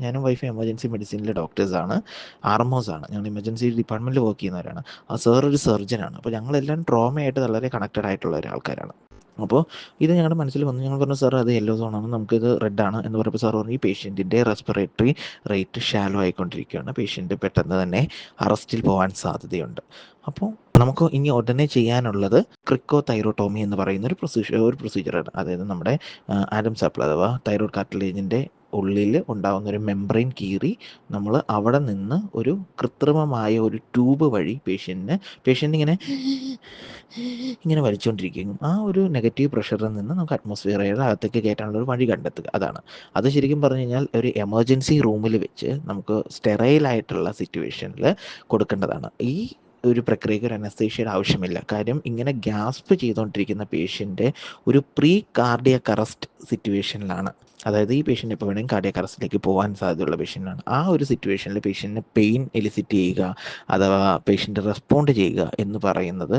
ഞാനും വൈഫും എമർജൻസി മെഡിസിനിലെ ഡോക്ടേഴ്സാണ്, ആർഎംഒസാണ്. ഞങ്ങൾ എമർജൻസി ഡിപ്പാർട്ട്മെൻറ്റിൽ വർക്ക് ചെയ്യുന്നവരാണ്. സാർ ഒരു സർജനാണ്. അപ്പോൾ ഞങ്ങളെല്ലാം ട്രോമയായിട്ട് വളരെ കണക്റ്റഡ് ആയിട്ടുള്ള ഒരാൾക്കാരാണ്. അപ്പോൾ ഇത് ഞങ്ങളുടെ മനസ്സിൽ വന്നു. ഞങ്ങൾ പറഞ്ഞു, സാർ അത് യെല്ലോ സോണാണ്, നമുക്കിത് റെഡാണ് എന്ന് പറഞ്ഞപ്പോൾ സാർ പറഞ്ഞു, ഈ പേഷ്യൻറ്റിൻ്റെ റെസ്പിറേറ്ററി റേറ്റ് ഷാലോ ആയിക്കൊണ്ടിരിക്കുകയാണ്, പേഷ്യൻറ്റ് പെട്ടെന്ന് തന്നെ അറസ്റ്റിൽ പോകാൻ സാധ്യതയുണ്ട്. അപ്പോൾ നമുക്ക് ഇനി ഉടനെ ചെയ്യാനുള്ളത് ക്രിക്കോ തൈറോട്ടോമി എന്ന് പറയുന്ന ഒരു പ്രൊസീജിയറാണ്. അതായത് നമ്മുടെ ആഡംസ് ആപ്പിൾ അഥവാ തൈറോയ്ഡ് കാർട്ടിലേജിൻ്റെ ഉള്ളിൽ ഉണ്ടാകുന്ന ഒരു മെംബ്രെയിൻ കീറി നമ്മൾ അവിടെ നിന്ന് ഒരു കൃത്രിമമായ ഒരു ട്യൂബ് വഴി പേഷ്യൻ്റ് ഇങ്ങനെ വലിച്ചുകൊണ്ടിരിക്കും. ആ ഒരു നെഗറ്റീവ് പ്രഷറിൽ നിന്ന് നമുക്ക് അറ്റ്മോസ്ഫിയറുടെ അകത്തേക്ക് കയറ്റാനുള്ള ഒരു വഴി കണ്ടെത്തുക. അതാണ് അത്. ശരിക്കും പറഞ്ഞു കഴിഞ്ഞാൽ ഒരു എമർജൻസി റൂമിൽ വെച്ച് നമുക്ക് സ്റ്റെറൈലായിട്ടുള്ള സിറ്റുവേഷനിൽ കൊടുക്കേണ്ടതാണ്. ഈ ഒരു പ്രക്രിയക്ക് ഒരു അനസ്തേഷ്യയുടെ ആവശ്യമില്ല. കാര്യം ഇങ്ങനെ ഗ്യാസ്പ് ചെയ്തുകൊണ്ടിരിക്കുന്ന പേഷ്യൻ്റ് ഒരു പ്രീ കാർഡിയക് അറസ്റ്റ് സിറ്റുവേഷനിലാണ്. അതായത് ഈ പേഷ്യൻ്റ് ഇപ്പോൾ വേണമെങ്കിൽ കാർഡിയക് അറസ്റ്റിലേക്ക് പോകാൻ സാധ്യതയുള്ള പേഷ്യൻ്റാണ്. ആ ഒരു സിറ്റുവേഷനിൽ പേഷ്യൻറ്റിന് പെയിൻ എലിസിറ്റ് ചെയ്യുക അഥവാ പേഷ്യൻ്റ് റെസ്പോണ്ട് ചെയ്യുക എന്ന് പറയുന്നത്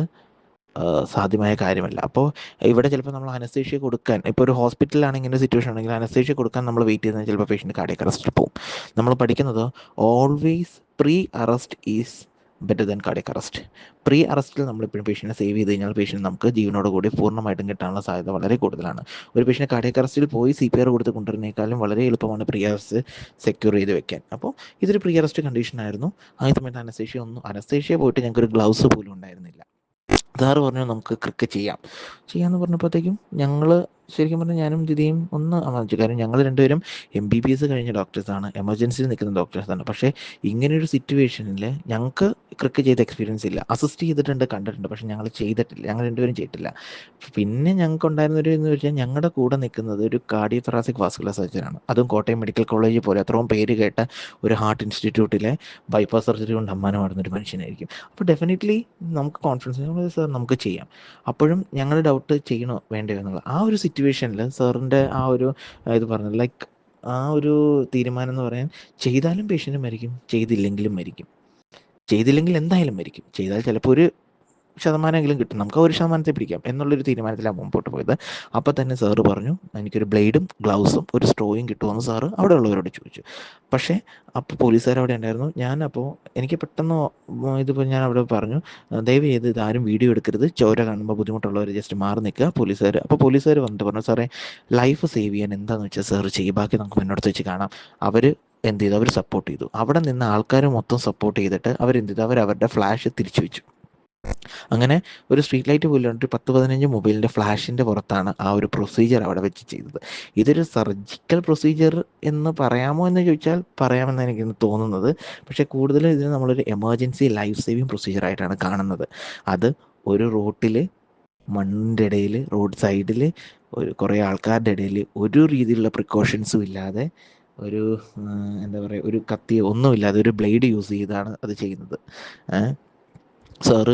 സാധ്യമായ കാര്യമല്ല. അപ്പോൾ ഇവിടെ ചിലപ്പോൾ നമ്മൾ അനസ്തേഷ്യ കൊടുക്കാൻ, ഇപ്പോൾ ഒരു ഹോസ്പിറ്റലിലാണ് ഇങ്ങനെ ഒരു സിറ്റുവേഷൻ ആണെങ്കിൽ അനസ്തേഷ്യ കൊടുക്കാൻ നമ്മൾ വെയിറ്റ് ചെയ്യുന്നത് ചിലപ്പോൾ പേഷ്യൻ്റ് കാർഡിയക് അറസ്റ്റിൽ പോകും. നമ്മൾ പഠിക്കുന്നത് always pre arrest is better than cardiac arrest. Pre അറസ്റ്റിൽ നമ്മളിപ്പോഴും പേഷ്യൻറ്റിനെ സേവ് ചെയ്ത് കഴിഞ്ഞാൽ പേഷ്യൻ്റ് നമുക്ക് ജീവനോട് കൂടി പൂർണ്ണമായിട്ടും കിട്ടാനുള്ള സാധ്യത വളരെ കൂടുതലാണ്. ഒരു പേഷ്യൻ്റ് കാർഡിയക് അറസ്റ്റിൽ പോയി CPR കൊടുത്ത് കൊണ്ടുവരുന്നേക്കാളും വളരെ എളുപ്പമാണ് പ്രീ അറസ്റ്റ് സെക്യൂർ ചെയ്ത് വെക്കാൻ. അപ്പോൾ ഇതൊരു പ്രീ അറസ്റ്റ് കണ്ടീഷൻ ആയിരുന്നു. ആ സമയത്ത് അനസ്തേഷ്യ പോയിട്ട് ഞങ്ങൾക്കൊരു ഗ്ലൗസ് പോലും ഉണ്ടായിരുന്നില്ല. സാറ് പറഞ്ഞു, നമുക്ക് ക്രിക്കറ്റ് ചെയ്യാമെന്ന് പറഞ്ഞപ്പോഴത്തേക്കും ഞങ്ങൾ ശരിക്കും പറഞ്ഞാൽ ഞാനും ദിദിയും ഒന്ന് ആലോചിച്ചു. കാര്യം ഞങ്ങൾ രണ്ടുപേരും MBBS കഴിഞ്ഞ ഡോക്ടേഴ്സാണ്, എമർജൻസിയിൽ നിൽക്കുന്ന ഡോക്ടേഴ്സാണ്. പക്ഷേ ഇങ്ങനെയൊരു സിറ്റുവേഷനിൽ ഞങ്ങൾക്ക് ക്രിക്കറ്റ് ചെയ്ത എക്സ്പീരിയൻസ് ഇല്ല. അസിസ്റ്റ് ചെയ്തിട്ടുണ്ട്, കണ്ടിട്ടുണ്ട്, പക്ഷേ ഞങ്ങൾ ചെയ്തിട്ടില്ല. ഞങ്ങൾ രണ്ടുപേരും ചെയ്തിട്ടില്ല. പിന്നെ ഞങ്ങൾക്ക് ഉണ്ടായിരുന്നൊരു എന്ന് വെച്ചാൽ ഞങ്ങളുടെ കൂടെ നിൽക്കുന്നത് ഒരു കാർഡിയോ thoracic വാസ്കുലർ സർജനാണ്. അതും കോട്ടയം മെഡിക്കൽ കോളേജ് പോലെ അത്രയും പേര് കേട്ട ഒരു ഹാർട്ട് ഇൻസ്റ്റിറ്റ്യൂട്ടിലെ ബൈപ്പാസ് സർജറി കൊണ്ട് അമ്മാനമാടുന്നൊരു മനുഷ്യനായിരിക്കും. അപ്പോൾ ഡെഫിനറ്റ്ലി നമുക്ക് കോൺഫിഡൻസ്, സാർ നമുക്ക് ചെയ്യാം. അപ്പോഴും ഞങ്ങൾ ഡൗട്ട് ചെയ്യണോ വേണ്ടയോ എന്നുള്ളത്. ആ ഒരു സിറ്റുവേഷനിൽ സാറിൻ്റെ ആ ഒരു ഇത് പറഞ്ഞത് ലൈക്ക് ആ ഒരു തീരുമാനം എന്ന് പറയാൻ, ചെയ്താലും പേഷ്യൻ്റ് മരിക്കും, ചെയ്തില്ലെങ്കിലും മരിക്കും. ചെയ്തില്ലെങ്കിൽ എന്തായാലും മരിക്കും, ചെയ്താൽ ചിലപ്പോൾ ഒരു ശതമാനമെങ്കിലും കിട്ടും, നമുക്ക് 1% പിടിക്കാം എന്നുള്ളൊരു തീരുമാനത്തിലാണ് മുമ്പോട്ട് പോയത്. അപ്പോൾ തന്നെ സാറ് പറഞ്ഞു, എനിക്കൊരു ബ്ലേഡും ഗ്ലൗസും ഒരു സ്ട്രോയും കിട്ടുമെന്ന് സാറ് അവിടെ ഉള്ളവരോട് ചോദിച്ചു. പക്ഷേ അപ്പോൾ പോലീസുകാർ അവിടെ ഉണ്ടായിരുന്നു. ഞാനപ്പോൾ എനിക്ക് പെട്ടെന്ന് ഇതിപ്പോൾ ഞാൻ അവിടെ പറഞ്ഞു, ദയവ് ചെയ്ത് ഇതാരും വീഡിയോ എടുക്കരുത്, ചോര കാണുമ്പോൾ ബുദ്ധിമുട്ടുള്ളവർ ജസ്റ്റ് മാറി നിൽക്കുക. പോലീസുകാർ വന്നിട്ട് പറഞ്ഞു, സാറേ ലൈഫ് സേവ് ചെയ്യാൻ എന്താണെന്ന് വെച്ചാൽ സാറ് ചെയ്യും, ബാക്കി നമുക്ക് മുന്നോട്ട് വെച്ച് കാണാം. അവർ എന്ത് ചെയ്തു, അവർ സപ്പോർട്ട് ചെയ്തു. അവിടെ നിന്ന് ആൾക്കാർ മൊത്തം സപ്പോർട്ട് ചെയ്തിട്ട് അവരെന്ത് ചെയ്തു, അവരുടെ ഫ്ലാഷ് തിരിച്ചു വെച്ചു. അങ്ങനെ ഒരു സ്ട്രീറ്റ് ലൈറ്റ് പോലും ഒരു 10-15 മൊബൈലിൻ്റെ ഫ്ലാഷിൻ്റെ പുറത്താണ് ആ ഒരു പ്രൊസീജിയർ അവിടെ വെച്ച് ചെയ്തത്. ഇതൊരു സർജിക്കൽ പ്രൊസീജിയർ എന്ന് പറയാമോ എന്ന് ചോദിച്ചാൽ പറയാമെന്ന് എനിക്ക് തോന്നുന്നത്. പക്ഷേ കൂടുതലും ഇതിന് നമ്മളൊരു എമർജൻസി ലൈഫ് സേവിങ് പ്രൊസീജിയർ ആയിട്ടാണ് കാണുന്നത്. അത് ഒരു റോട്ടിൽ, മണ്ണിൻ്റെ ഇടയിൽ, റോഡ് സൈഡിൽ, കുറേ ആൾക്കാരുടെ ഇടയിൽ ഒരു രീതിയിലുള്ള പ്രിക്കോഷൻസും ഇല്ലാതെ, ഒരു എന്താ പറയുക, ഒരു കത്തിയോ ഒന്നുമില്ലാതെ ഒരു ബ്ലേഡ് യൂസ് ചെയ്താണ് അത് ചെയ്യുന്നത്. സാറ്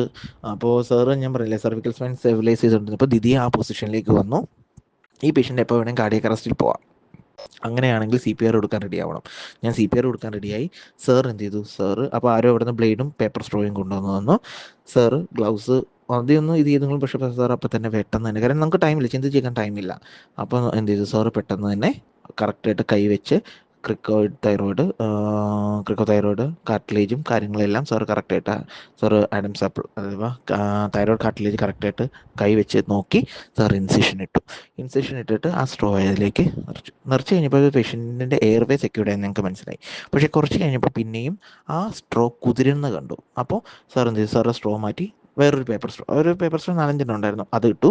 ഞാൻ പറയില്ലേ, സർവിക്കൽ സ്പൈൻ സ്റ്റെബിലൈസ് ചെയ്തുകൊണ്ടിരുന്നപ്പോൾ ദിതി ആ പൊസിഷനിലേക്ക് വന്നു. ഈ പേഷ്യൻ്റ് എപ്പോൾ വേണമെങ്കിൽ കാർഡിയക് അറസ്റ്റിൽ പോവാം, അങ്ങനെയാണെങ്കിൽ CPR കൊടുക്കാൻ റെഡി ആവണം. ഞാൻ CPR കൊടുക്കാൻ റെഡിയായി. സാർ എന്ത് ചെയ്തു, അപ്പോൾ ആരോ അവിടെ നിന്ന് ബ്ലേഡും പേപ്പർ സ്ട്രോയും കൊണ്ടുവന്നു തന്നു. സാറ് ഗ്ലൗസ് ആദ്യമൊന്നും ഇത് ചെയ്തെങ്കിലും, പക്ഷേ സാർ അപ്പം തന്നെ പെട്ടെന്ന് തന്നെ, കാരണം നമുക്ക് ടൈമില്ല, ചിന്തിച്ച് ചെയ്യാൻ ടൈമില്ല. അപ്പോൾ എന്ത് ചെയ്തു, സാറ് പെട്ടെന്ന് തന്നെ കറക്റ്റായിട്ട് കൈവച്ച് ക്രിക്കോ തൈറോയിഡ് കാർട്ടിലേജും കാര്യങ്ങളെല്ലാം സാറ് കറക്റ്റായിട്ട്, സാറ് ആഡംസ് ആപ്പിൾ അഥവാ തൈറോയിഡ് കാർട്ടിലേജ് കറക്റ്റായിട്ട് കൈവച്ച് നോക്കി സാർ ഇൻസിഷൻ ഇട്ടിട്ട് ആ സ്ട്രോ അതിലേക്ക് നിറച്ച് കഴിഞ്ഞപ്പോൾ പേഷ്യൻറ്റിൻ്റെ എയർവേ സെക്യൂർഡ് ആയി ഞങ്ങൾക്ക് മനസ്സിലായി. പക്ഷേ കുറച്ച് കഴിഞ്ഞപ്പോൾ പിന്നെയും ആ സ്ട്രോ കുതിരുന്ന കണ്ടു. അപ്പോൾ സാർ എന്ത് ചെയ്തു, സാറ് സ്ട്രോ മാറ്റി വേറൊരു പേപ്പർ സ്ട്രോ 4-5 ഉണ്ടായിരുന്നു, അതിട്ട്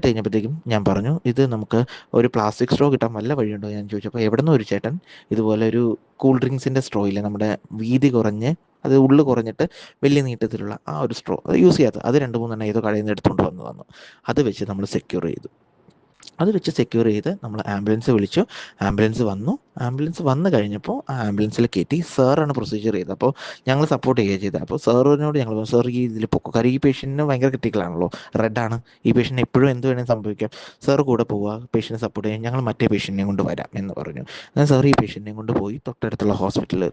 കഴിഞ്ഞപ്പോഴത്തേക്കും ഞാൻ പറഞ്ഞു, ഇത് നമുക്ക് ഒരു പ്ലാസ്റ്റിക് സ്ട്രോ കിട്ടാൻ വല്ല വഴിയുണ്ടോ ഞാൻ ചോദിച്ചപ്പോൾ എവിടെ നിന്ന് ഒരു ചേട്ടൻ ഇതുപോലെ ഒരു കൂൾ ഡ്രിങ്ക്സിൻ്റെ സ്ട്രോ ഇല്ലേ, നമ്മുടെ വീതി കുറഞ്ഞ് അത് ഉള്ളു കുറഞ്ഞിട്ട് വലിയ നീട്ടത്തിലുള്ള ആ ഒരു സ്ട്രോ, അത് യൂസ് ചെയ്യാത്ത, അത് 2-3 ഏതോ കടയിൽ നിന്ന് എടുത്തുകൊണ്ട് വന്നു. അത് വെച്ച് നമ്മൾ സെക്യൂർ ചെയ്ത് നമ്മൾ ആംബുലൻസ് വിളിച്ചു. ആംബുലൻസ് വന്നു കഴിഞ്ഞപ്പോൾ ആ ആംബുലൻസിൽ കയറ്റി സാറാണ് പ്രൊസീജിയർ ചെയ്തത്. അപ്പോൾ ഞങ്ങൾ സപ്പോർട്ട് ചെയ്യുക ചെയ്തത്. അപ്പോൾ സാറിനോട് ഞങ്ങൾ പറഞ്ഞു, സാർ ഈ ഇതിൽ പൊക്കോ, കാര്യം ഈ പേഷ്യൻറ്റിന് ഭയങ്കര ക്രിട്ടിക്കലാണല്ലോ, റെഡാണ്, ഈ പേഷ്യൻറ്റിന് എപ്പോഴും എന്ത് വേണമെങ്കിലും സംഭവിക്കാം, സാർ കൂടെ പോവുക, പേഷ്യൻറ്റിനെ സപ്പോർട്ട് ചെയ്യാൻ, ഞങ്ങൾ മറ്റേ പേഷ്യൻറ്റിനെ കൊണ്ട് വരാം എന്ന് പറഞ്ഞു. എന്നാൽ സാർ ഈ പേഷ്യൻറ്റിനെ കൊണ്ട് പോയി തൊട്ടടുത്ത ഹോസ്പിറ്റൽ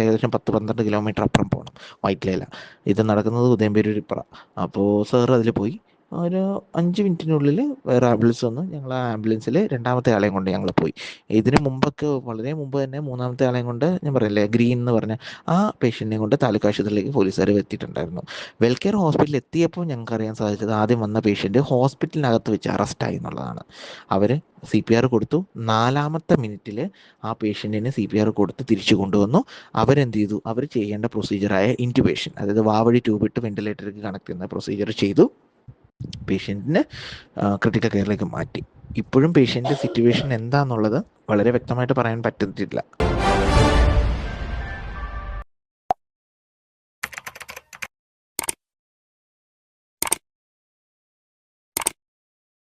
ഏകദേശം 10-12 കിലോമീറ്റർ അപ്പുറം പോകണം, വൈറ്റിലയില. ഇത് നടക്കുന്നത് ഉദയംപേരൂർ ഇപ്പുറം. അപ്പോൾ സാർ അതിൽ പോയി ഒരു 5 മിനിറ്റിനുള്ളിൽ വേറെ ആംബുലൻസ് വന്നു. ഞങ്ങൾ ആ ആംബുലൻസിൽ രണ്ടാമത്തെ ആളെയും കൊണ്ട് ഞങ്ങൾ പോയി. ഇതിന് മുമ്പൊക്കെ വളരെ മുമ്പ് തന്നെ മൂന്നാമത്തെ ആളെയും കൊണ്ട് ഞാൻ പറഞ്ഞില്ലേ ഗ്രീൻ എന്ന് പറഞ്ഞ ആ പേഷ്യൻറ്റിനെയും കൊണ്ട് താലൂക്ക് ആശുപത്രിയിലേക്ക് പോലീസുകാർ എത്തിയിട്ടുണ്ടായിരുന്നു. വെൽകെയർ ഹോസ്പിറ്റലിൽ എത്തിയപ്പോൾ ഞങ്ങൾക്ക് അറിയാൻ സാധിച്ചത് ആദ്യം വന്ന പേഷ്യൻറ്റ് ഹോസ്പിറ്റലിനകത്ത് വെച്ച് അറസ്റ്റായി എന്നുള്ളതാണ്. അവർ CPR കൊടുത്തു. 4ാമത്തെ മിനിറ്റിൽ ആ പേഷ്യൻറ്റിന് CPR കൊടുത്ത് തിരിച്ചു കൊണ്ടുവന്നു. അവരെന്ത് ചെയ്തു, അവർ ചെയ്യേണ്ട പ്രൊസീജിയറായ ഇൻറ്റുബേഷൻ, അതായത് വാവഴി ട്യൂബിട്ട് വെന്റിലേറ്ററിലേക്ക് കണക്ട് ചെയ്യുന്ന പ്രൊസീജിയർ ചെയ്തു. പേഷ്യൻറ്റിനെ ക്രിട്ടിക്കൽ കെയറിലേക്ക് മാറ്റി. ഇപ്പോഴും പേഷ്യൻ്റ് സിറ്റുവേഷൻ എന്താണെന്നുള്ളത് വളരെ വ്യക്തമായിട്ട് പറയാൻ പറ്റുന്നില്ല.